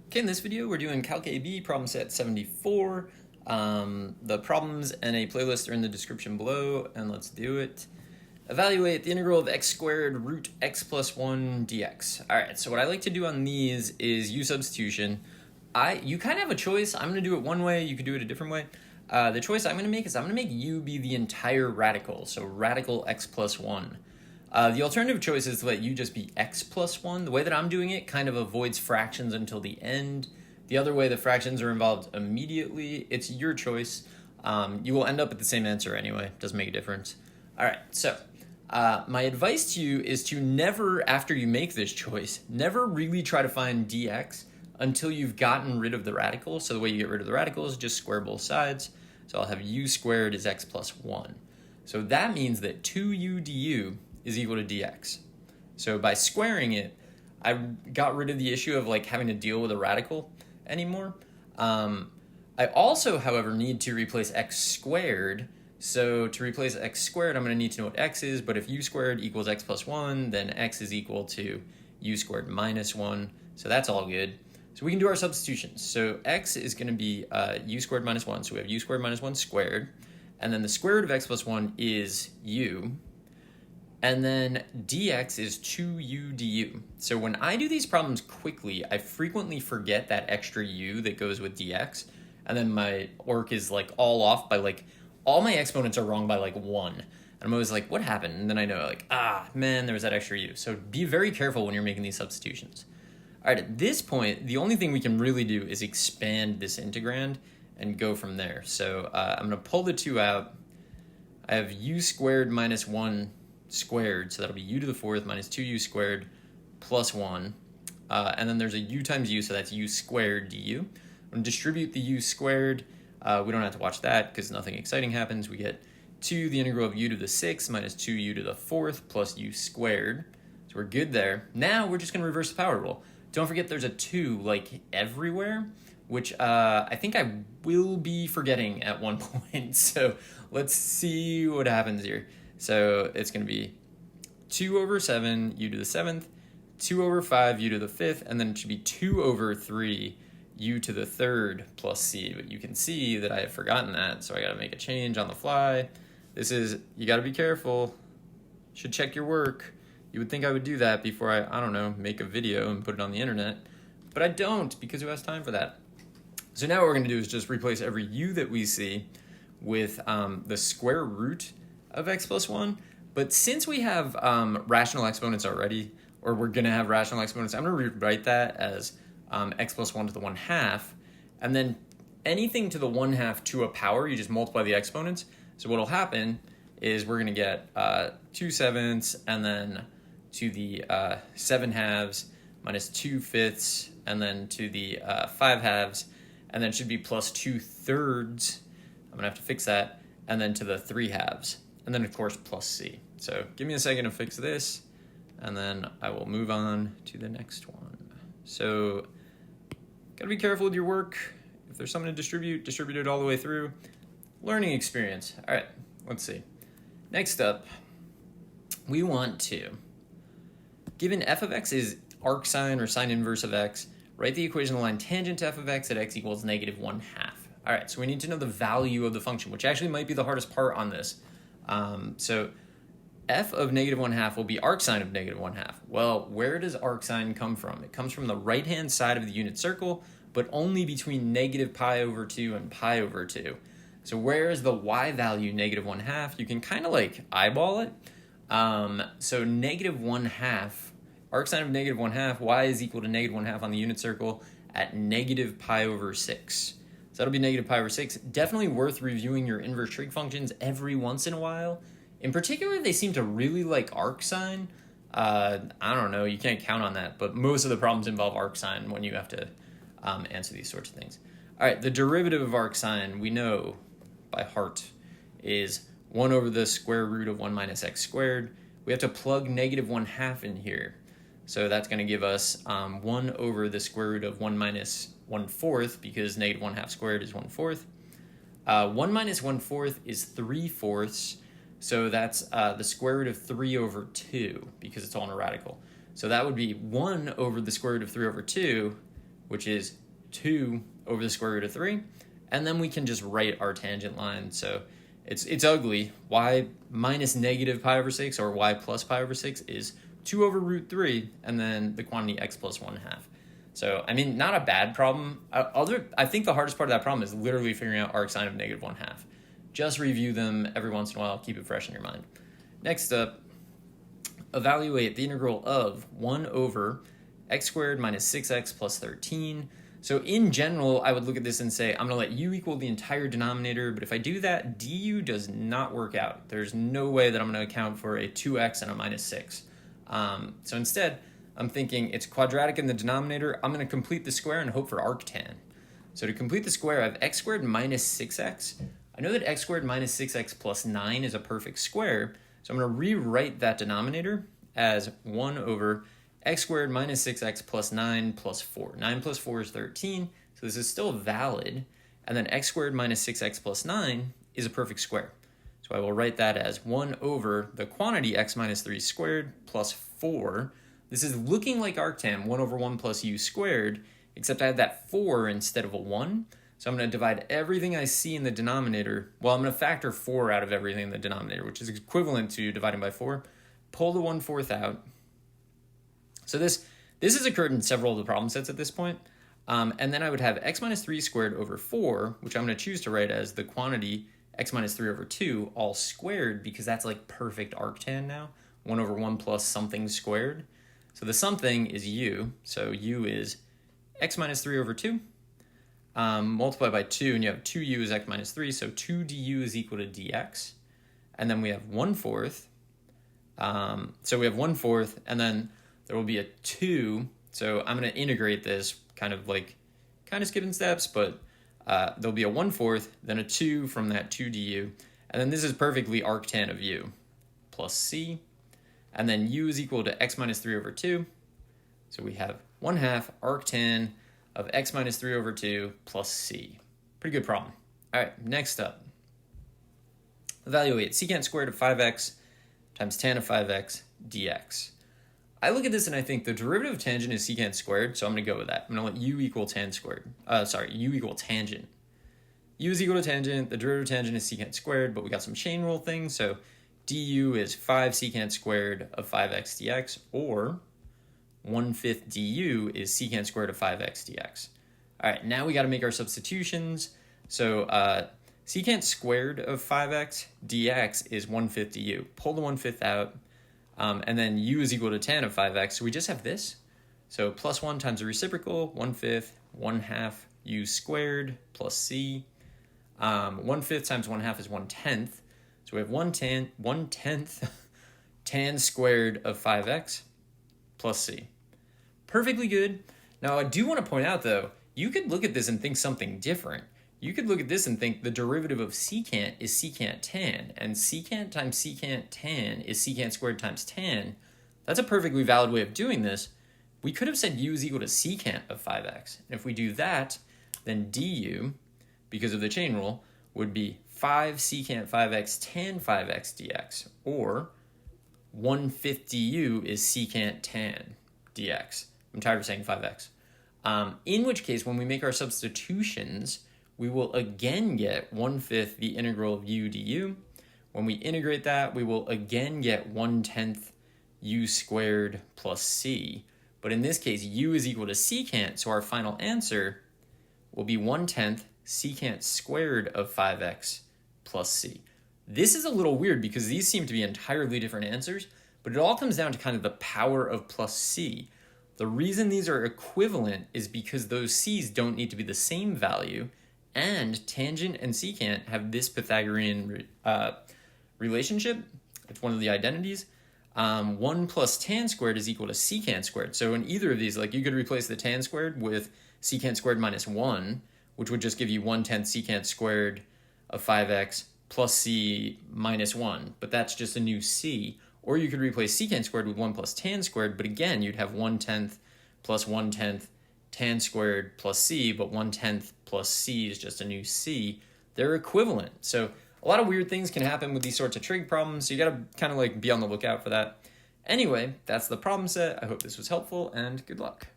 Okay, in this video we're doing Calc AB problem set 74. The problems and a playlist are in the description below, and let's do it. Evaluate the integral of x squared root x plus 1 dx. Alright, so what I like to do on these is u-substitution. You kind of have a choice. I'm going to do it one way, you could do it a different way. The choice I'm going to make is I'm going to make u be the entire radical, so radical x plus 1. The alternative choice is to let u just be x plus 1. The way that I'm doing it kind of avoids fractions until the end. The other way, the fractions are involved immediately. It's your choice. You will end up at the same answer anyway. Doesn't make a difference. All right, so my advice to you is to never, after you make this choice, never really try to find dx until you've gotten rid of the radical. So the way you get rid of the radical is just square both sides. So I'll have u squared is x plus 1. So that means that 2u du is equal to dx. So by squaring it, I got rid of the issue of like having to deal with a radical anymore. I also, however, need to replace x squared. So to replace x squared, I'm going to need to know what x is, but if u squared equals x plus 1, then x is equal to u squared minus 1. So that's all good. So we can do our substitutions. So x is going to be u squared minus 1. So we have u squared minus 1 squared. And then the square root of x plus 1 is u. And then dx is 2u du. So when I do these problems quickly, I frequently forget that extra u that goes with dx. And then my work is like all off by like, all my exponents are wrong by like 1. And I'm always like, what happened? And then I know like, man, there was that extra u. So be very careful when you're making these substitutions. All right, at this point, the only thing we can really do is expand this integrand and go from there. So I'm going to pull the 2 out. I have u squared minus 1 squared, so that'll be u to the 4th minus 2u squared plus 1. And then there's a u times u, so that's u squared du. I'm going to distribute the u squared. We don't have to watch that because nothing exciting happens. We get 2 the integral of u to the 6th minus 2u to the 4th plus u squared. So we're good there. Now we're just going to reverse the power rule. Don't forget there's a 2 like everywhere, which I think I will be forgetting at one point. So let's see what happens here. So it's going to be 2 over 7 u to the 7th, 2 over 5 u to the 5th, and then it should be 2 over 3 u to the 3rd plus c. But you can see that I have forgotten that, so I got to make a change on the fly. This is, you got to be careful. Should check your work. You would think I would do that before I don't know, make a video and put it on the internet. But I don't, because who has time for that? So now what we're going to do is just replace every u that we see with the square root of x plus 1. But since we have rational exponents already, or we're going to have rational exponents, I'm going to rewrite that as x plus 1 to the 1/2. And then anything to the 1/2 to a power, you just multiply the exponents. So what will happen is we're going to get 2/7 and then to the 7/2 minus 2/5 and then to the 5/2, and then it should be plus 2/3. I'm going to have to fix that. And then to the 3/2. And then, of course, plus c. So give me a second to fix this, and then I will move on to the next one. So got to be careful with your work. If there's something to distribute it all the way through. Learning experience. All right, let's see. Next up, we want to, given f of x is arcsine or sine inverse of x, write the equation of the line tangent to f of x at x equals -1/2. All right, so we need to know the value of the function, which actually might be the hardest part on this. So f of -1/2 will be arcsine of -1/2. Well, where does arcsine come from? It comes from the right-hand side of the unit circle, but only between -pi/2 and pi/2. So where is the y value -1/2? You can kind of like eyeball it. So -1/2, arcsine of -1/2, y is equal to -1/2 on the unit circle at -pi/6. So that'll be -pi/6. Definitely worth reviewing your inverse trig functions every once in a while. In particular, they seem to really like arcsine. I don't know, you can't count on that, but most of the problems involve arcsine when you have to answer these sorts of things. All right, the derivative of arcsine, we know by heart, is 1 over the square root of 1 minus x squared. We have to plug -1/2 in here. So that's going to give us 1 over the square root of 1 minus 1/4, because -1/2 squared is 1/4. 1 minus 1/4 is 3/4, so that's the square root of 3 over 2, because it's all in a radical. So that would be 1 over the square root of 3 over 2 which is 2 over the square root of 3. And then we can just write our tangent line. So it's ugly. Y minus negative pi over 6 or y plus pi over 6 is 2 over root 3, and then the quantity x plus 1/2. So, I mean, not a bad problem. I think the hardest part of that problem is literally figuring out arcsine of negative 1/2. Just review them every once in a while. Keep it fresh in your mind. Next up, evaluate the integral of 1 over x squared minus 6x plus 13. So in general, I would look at this and say, I'm going to let u equal the entire denominator, but if I do that, du does not work out. There's no way that I'm going to account for a 2x and a minus 6. So instead, I'm thinking it's quadratic in the denominator. I'm going to complete the square and hope for arctan. So to complete the square, I have x squared minus 6x. I know that x squared minus 6x plus 9 is a perfect square, so I'm going to rewrite that denominator as 1 over x squared minus 6x plus 9 plus 4. 9 plus 4 is 13, so this is still valid. And then x squared minus 6x plus 9 is a perfect square. So I will write that as 1 over the quantity x minus 3 squared plus 4. This is looking like arctan, 1 over 1 plus u squared, except I have that 4 instead of a 1. So I'm going to divide everything I see in the denominator. Well, I'm going to factor 4 out of everything in the denominator, which is equivalent to dividing by 4. Pull the 1/4 out. So this has occurred in several of the problem sets at this point. And then I would have x minus 3 squared over 4, which I'm going to choose to write as the quantity x minus 3 over 2 all squared, because that's like perfect arctan now. 1 over 1 plus something squared. So the something is u. So u is x minus 3 over 2. Multiply by 2, and you have 2u is x minus 3. So 2 du is equal to dx. And then we have 1/4. So we have 1/4, and then there will be a 2. So I'm going to integrate this kind of skipping steps, but there'll be a 1/4, then a 2 from that 2 du. And then this is perfectly arctan of u plus c. And then u is equal to x minus 3 over 2. So we have 1/2 arctan of x minus 3 over 2 plus c. Pretty good problem. All right, next up. Evaluate secant squared of 5x times tan of 5x dx. I look at this and I think the derivative of tangent is secant squared, so I'm going to go with that. I'm going to let u equal tan squared. U equal tangent. U is equal to tangent. The derivative of tangent is secant squared, but we got some chain rule things, so du is 5 secant squared of 5x dx, or 1/5 du is secant squared of 5x dx. All right, now we got to make our substitutions. So secant squared of 5x dx is 1/5 du. Pull the 1/5 out. And then u is equal to tan of 5x, so we just have this. So plus 1 times the reciprocal, 1/5, 1/2 u squared plus c. 1/5 times 1/2 is 1/10. So we have 1/10 tan squared of 5x plus c. Perfectly good. Now I do want to point out though, you could look at this and think something different. You could look at this and think the derivative of secant is secant tan, and secant times secant tan is secant squared times tan. That's a perfectly valid way of doing this. We could have said u is equal to secant of 5x. And if we do that, then du, because of the chain rule, would be 5 secant 5x tan 5x dx, or 1/5 du is secant tan dx. I'm tired of saying 5x. In which case, when we make our substitutions, we will again get 1/5 the integral of u du. When we integrate that, we will again get 1/10 u squared plus c. But in this case, u is equal to secant, so our final answer will be 1/10 secant squared of 5x plus c. This is a little weird because these seem to be entirely different answers, but it all comes down to kind of the power of plus c. The reason these are equivalent is because those c's don't need to be the same value, and tangent and secant have this Pythagorean relationship. It's one of the identities. 1 plus tan squared is equal to secant squared. So in either of these, like you could replace the tan squared with secant squared minus 1, which would just give you 1/10 secant squared of 5x plus c minus 1. But that's just a new c. Or you could replace secant squared with 1 plus tan squared, but again, you'd have 1/10 plus 1/10 tan squared plus c, but 1/10 plus c is just a new c. They're equivalent. So a lot of weird things can happen with these sorts of trig problems, so you gotta kind of like be on the lookout for that. Anyway, that's the problem set. I hope this was helpful, and good luck.